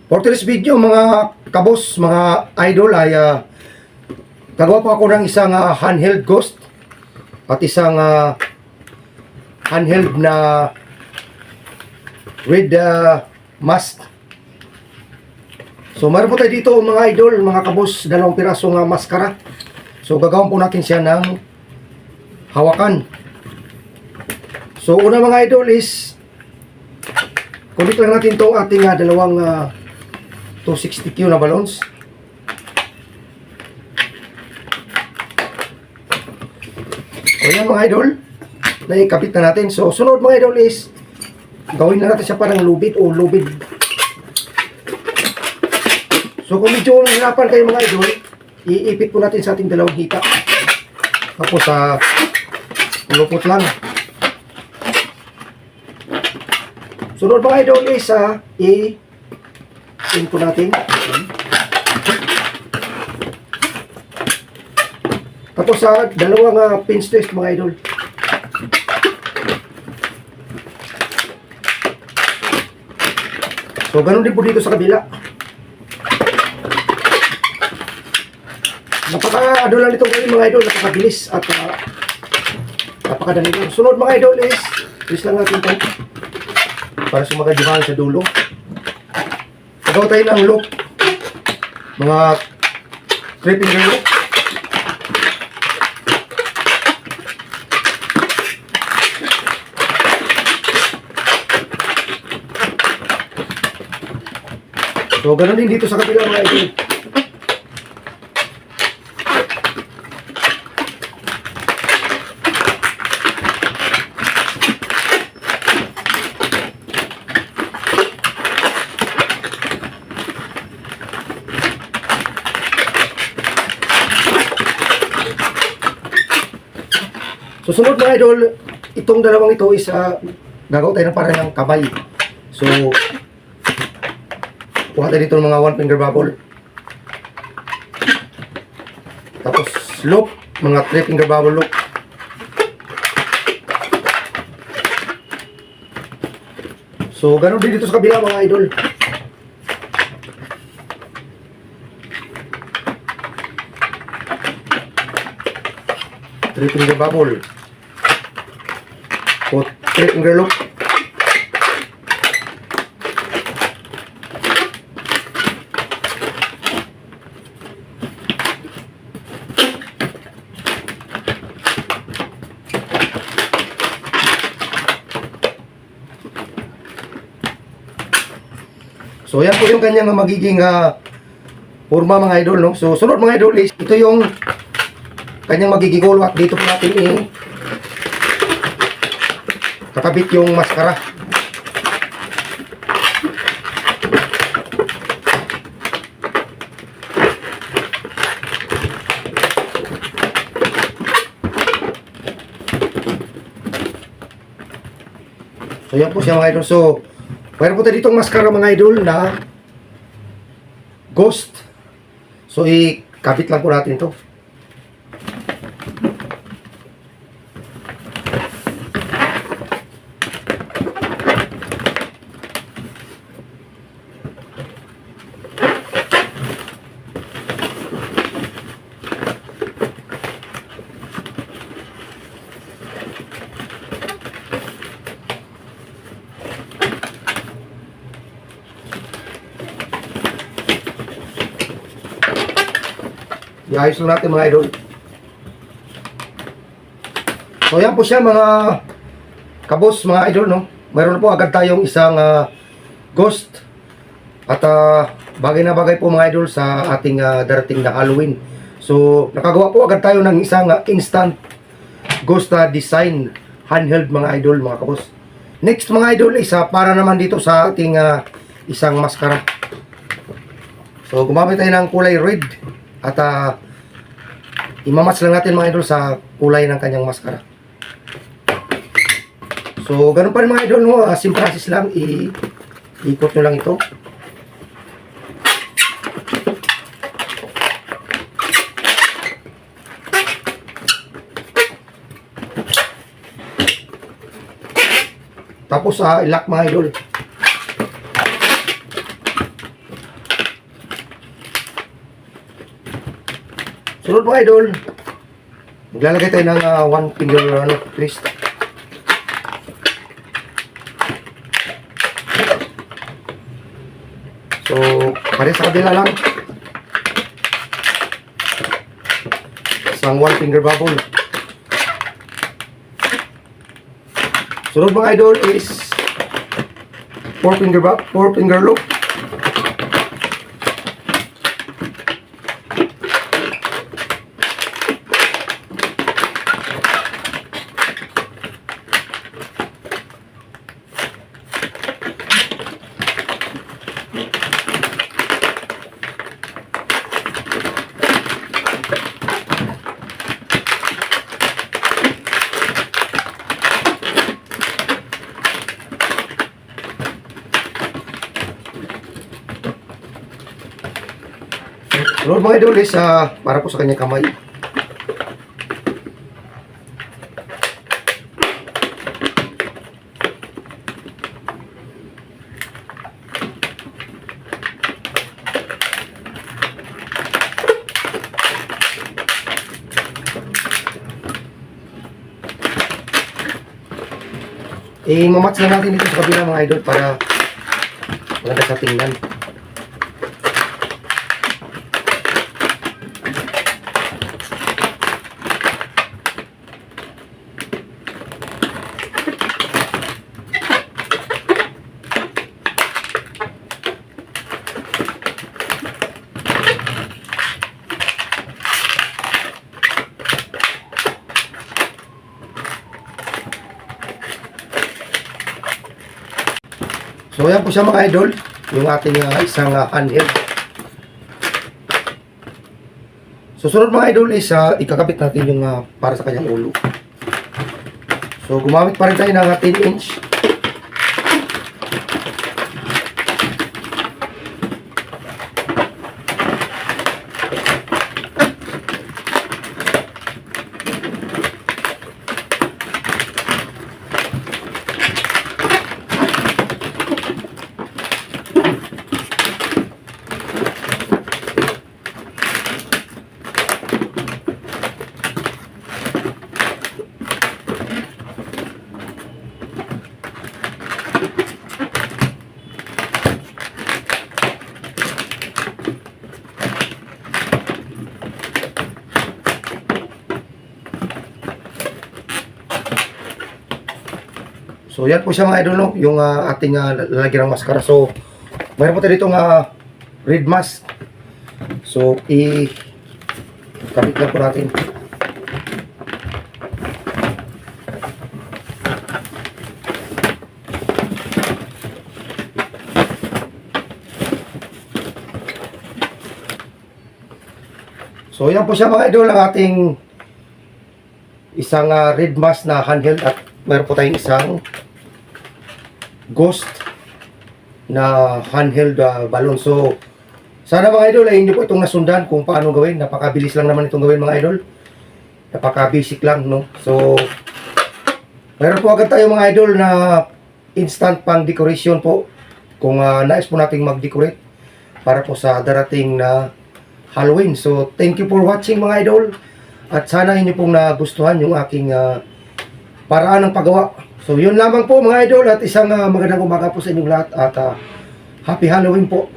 For today's video mga kabos, mga idol ay gagawa po ako ng isang handheld ghost at isang handheld na red mask. So meron po tayo dito mga idol, mga kabos, dalawang pirasong maskara. So gagawin po natin siya ng hawakan. So una mga idol is connect lang natin itong ating dalawang 260Q na balloons. So yan mga idol, naikabit na natin. So sunod mga idol is gawin na natin siya parang lubid o lubid. So kung medyo hirapan kayo mga idol, iipit po natin sa ating dalawang hita. Tapos lupot lang. Sunod mga idol is i-in po natin. Tapos dalawang pinch twist mga idol. So ganun din po dito sa kabila. Napaka-ano lang itong gawin mga idol, napakabilis at napakadali lang. Sunod mga idol is twist lang natin ito para sumagadihan sa dulo. Pagawa tayo ng loop, mga 3 finger loop. So ganun din dito sa kabila mga idol. So sunod mga idol, itong dalawang ito is gagawa tayo ng parang kamay. So kuha tayo dito ng mga 1 finger bubble. Tapos loop, mga 3 finger bubble loop. So ganun din dito sa kabila mga idol. Three finger bubble. Put 3 finger loop. So yan po yung kanyang magiging forma mga idol, no? So sunod mga idol is ito yung kanyang magiging ulo at dito po natin kakabit yung maskara. So yan po siya mga idol. So mayroon po tayo ditong maskara mga idol na ghost. So ikabit lang po natin to. Iayos lang natin mga idol. So yan po siya mga kabos, mga idol, no? Mayroon po agad tayong isang ghost. At bagay na bagay po mga idol sa ating darating na Halloween. So nakagawa po agad tayo ng isang instant ghost design handheld mga idol, mga kabos. Next mga idol is para naman dito sa ating isang maskara. So gumamit tayo ng kulay red at imamatch lang natin mga idol sa kulay ng kanyang maskara. So ganun pa rin mga idol, no? Simple process lang, ikot nyo lang ito. Tapos i-lock mga idol. Sunod mga idol, maglalagay tayo ng one finger twist. So, pare sa kabila lang. Isang one finger bubble. Sunod mga idol is four finger loop. Sunod mga idol is para po sa kanyang kamay. Mamatch na natin dito sa kabila mga idol para maganda sa tingnan. So yan po siya mga idol, yung ating isang handheld. Susunod mga idol is ikakabit natin yung para sa kanyang ulo. So gumamit pa rin tayo ng 10 inch. So yan po siya mga idol, no? Yung ating lalagyan ng maskara. So mayroon po tayo ditong red mask. So i-kabit lang po natin. So yan po siya mga idol, ang ating isang red mask na handheld, at mayroon po tayong isang ghost na handheld balloon. So sana mga idol ay hindi po itong nasundan kung paano gawin. Napakabilis lang naman itong gawin mga idol. Napaka-basic lang, no? So mayroon po agad tayo mga idol na instant pang decoration po kung nais po nating mag-decorate para po sa darating na Halloween. So thank you for watching mga idol, at sana inyo pong nagustuhan yung aking paraan ng paggawa. So yun lamang po mga idol, at isang magandang umaga po sa inyong lahat, at Happy Halloween po.